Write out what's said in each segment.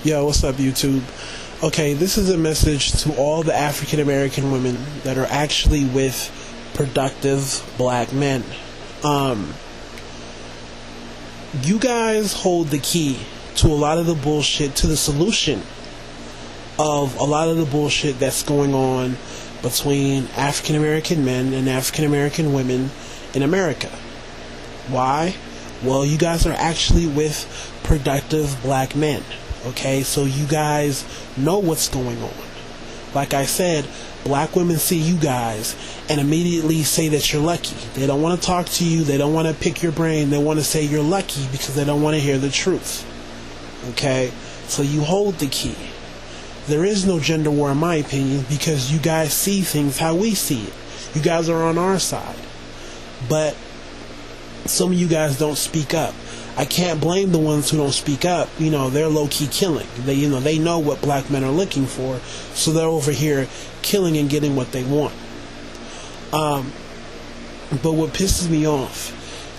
Yo, what's up, YouTube? Okay, this is a message to all the African American women that are actually with productive black men. You guys hold the key to a lot of the bullshit, to the solution of a lot of the bullshit that's going on between African American men and African American women in America. Why? Well, you guys are actually with productive black men. Okay, so you guys know what's going on. Like I said, black women see you guys and immediately say that you're lucky. They don't want to talk to you. They don't want to pick your brain. They want to say you're lucky because they don't want to hear the truth. Okay, so you hold the key. There is no gender war in my opinion because you guys see things how we see it. You guys are on our side. But some of you guys don't speak up. I can't blame the ones who don't speak up. You know, they're low-key killing. They know what black men are looking for, so they're over here killing and getting what they want. But what pisses me off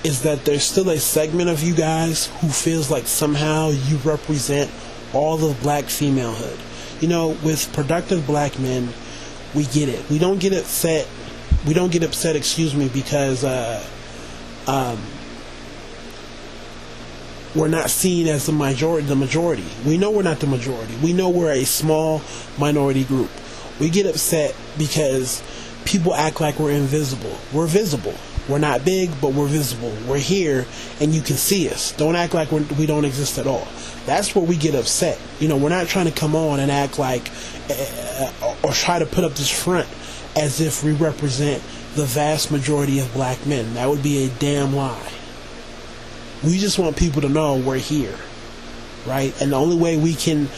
is that there's still a segment of you guys who feels like somehow you represent all of black femalehood. You know, with productive black men, we get it. We don't get upset. Because we're not seen as the majority. We know we're not the majority. We know we're a small minority group. We get upset because people act like we're invisible. We're visible. We're not big, but we're visible. We're here, and you can see us. Don't act like we don't exist at all. That's where we get upset. You know, we're not trying to come on and act like, or try to put up this front as if we represent the vast majority of black men. That would be a damn lie. We just want people to know we're here, right? And the only way we can,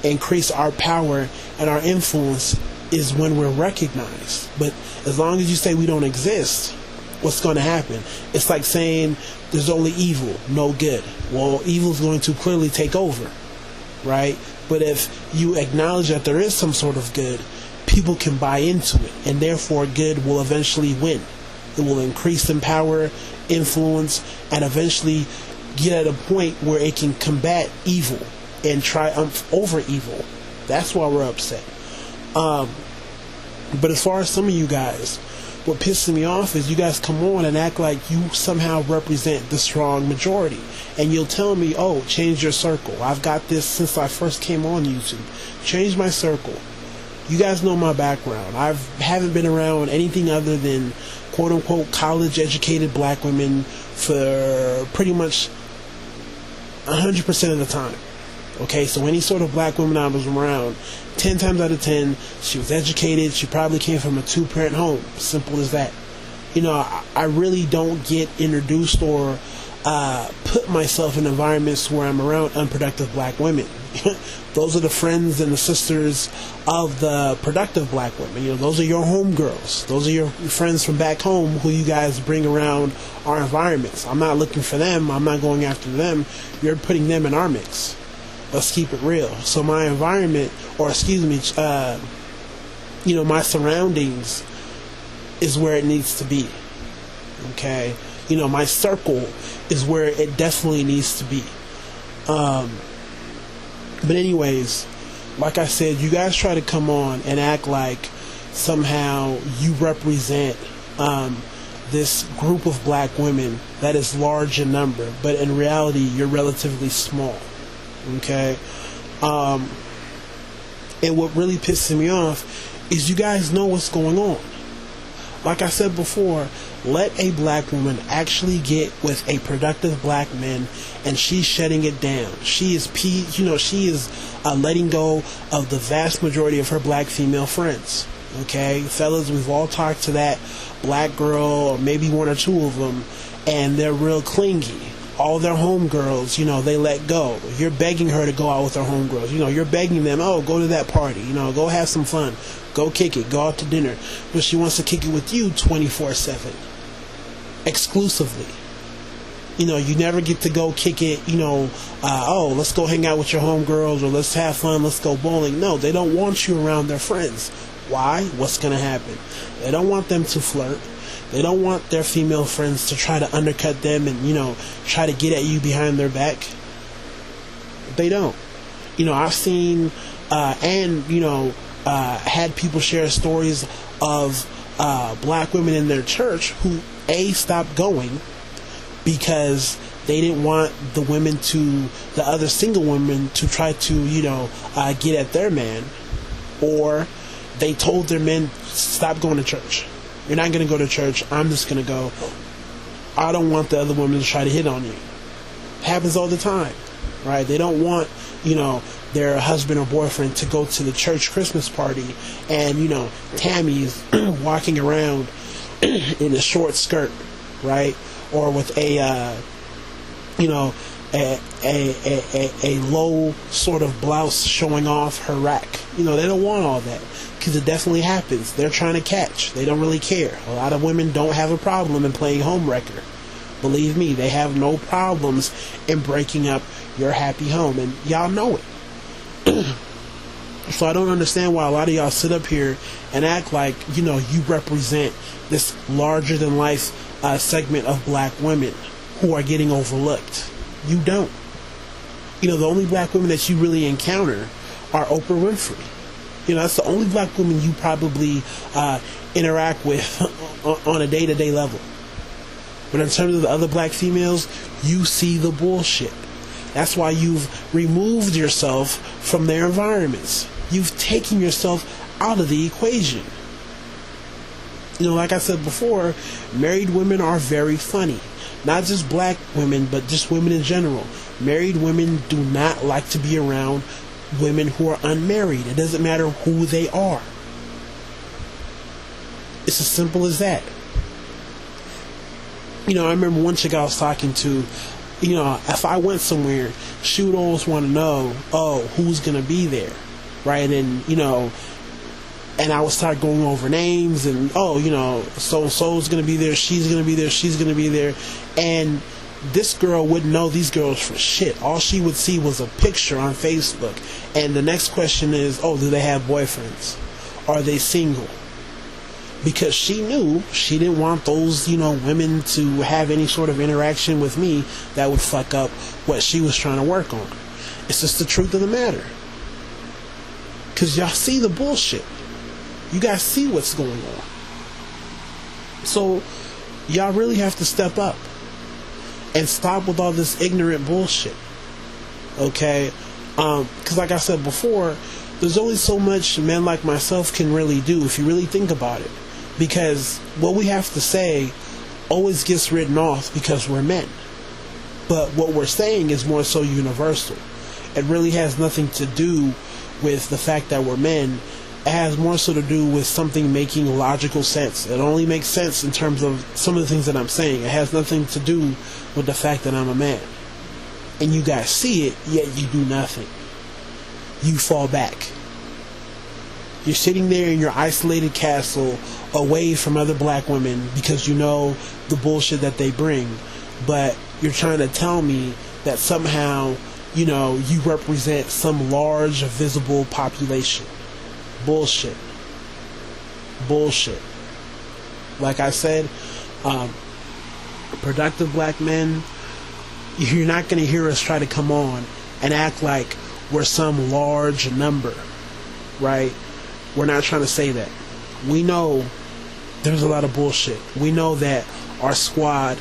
increase our power and our influence is when we're recognized. But as long as you say we don't exist, what's going to happen? It's like saying there's only evil, no good. Well, evil is going to clearly take over, right? But if you acknowledge that there is some sort of good, people can buy into it, and therefore good will eventually win. It will increase in power, influence, and eventually get at a point where it can combat evil and triumph over evil. That's why we're upset. But as far as some of you guys, what pisses me off is you guys come on and act like you somehow represent the strong majority. And you'll tell me, oh, change your circle. I've got this since I first came on YouTube. Change my circle. You guys know my background. I haven't been around anything other than quote-unquote college-educated black women for pretty much 100% of the time. Okay, so any sort of black woman I was around, 10 times out of 10, she was educated. She probably came from a two-parent home. Simple as that. I really don't get introduced or put myself in environments where I'm around unproductive black women. Those are the friends and the sisters of the productive black women. Those are your homegirls. Those are your friends from back home who you guys bring around our environments. I'm not looking for them. I'm not going after them. You're putting them in our mix. Let's keep it real. So my environment, my surroundings is where it needs to be. Okay? My circle is where it definitely needs to be. But anyways, like I said, you guys try to come on and act like somehow you represent this group of black women that is large in number, but in reality, you're relatively small. Okay? And what really pisses me off is you guys know what's going on. Like I said before, let a black woman actually get with a productive black man, and she's shutting it down. She is letting go of the vast majority of her black female friends. Okay, fellas, we've all talked to that black girl, or maybe one or two of them, and they're real clingy. All their homegirls, they let go. You're begging her to go out with her homegirls. You're begging them, oh, go to that party. Go have some fun. Go kick it. Go out to dinner. But she wants to kick it with you 24/7. Exclusively. You never get to go kick it, oh, let's go hang out with your homegirls, or let's have fun, let's go bowling. No, they don't want you around their friends. Why? What's going to happen? They don't want them to flirt. They don't want their female friends to try to undercut them and, try to get at you behind their back. They don't. I've seen and had people share stories of black women in their church who stopped going because they didn't want the other single women to try to get at their man, or they told their men, stop going to church. You're not going to go to church. I'm just going to go. I don't want the other women to try to hit on you. It happens all the time, right? They don't want their husband or boyfriend to go to the church Christmas party and Tammy's walking around in a short skirt, right, or with a low sort of blouse showing off her rack. They don't want all that, because it definitely happens. They're trying to catch. They don't really care. A lot of women don't have a problem in playing homewrecker. Believe me, they have no problems in breaking up your happy home, and y'all know it. So I don't understand why a lot of y'all sit up here and act like you represent this larger than life segment of black women who are getting overlooked. You don't. The only black women that you really encounter are Oprah Winfrey. That's the only black woman you probably interact with on a day-to-day level. But in terms of the other black females, you see the bullshit. That's why you've removed yourself from their environments. You've taken yourself out of the equation. Like I said before, married women are very funny. Not just black women, but just women in general. Married women do not like to be around women who are unmarried. It doesn't matter who they are. It's as simple as that. I remember one chick I was talking to, if I went somewhere, she would always want to know, who's going to be there, right? And, and I would start going over names and, so-and-so's going to be there, she's going to be there, she's going to be there. And this girl wouldn't know these girls for shit. All she would see was a picture on Facebook. And the next question is, do they have boyfriends? Are they single? Because she knew she didn't want those, women to have any sort of interaction with me that would fuck up what she was trying to work on. It's just the truth of the matter. Because y'all see the bullshit. You guys see what's going on. So, y'all really have to step up and stop with all this ignorant bullshit. Okay? Because like I said before, there's only so much men like myself can really do if you really think about it. Because what we have to say always gets written off because we're men. But what we're saying is more so universal. It really has nothing to do with the fact that we're men. It has more so to do with something making logical sense. It only makes sense in terms of some of the things that I'm saying. It has nothing to do with the fact that I'm a man. And you guys see it, yet you do nothing. You fall back. You're sitting there in your isolated castle away from other black women because you know the bullshit that they bring. But you're trying to tell me that somehow, you represent some large visible population. Bullshit. Bullshit. Like I said, productive black men, you're not going to hear us try to come on and act like we're some large number, right? We're not trying to say that. We know there's a lot of bullshit. We know that our squad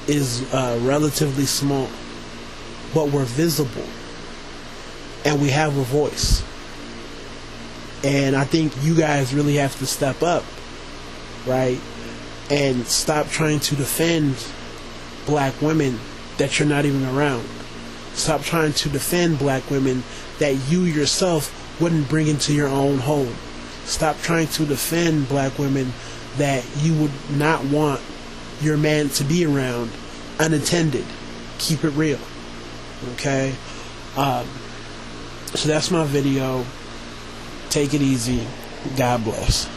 is relatively small, but we're visible and we have a voice. And I think you guys really have to step up, right? And stop trying to defend black women that you're not even around. Stop trying to defend black women that you yourself wouldn't bring into your own home. Stop trying to defend black women that you would not want your man to be around unattended. Keep it real. Okay? So that's my video. Take it easy. God bless.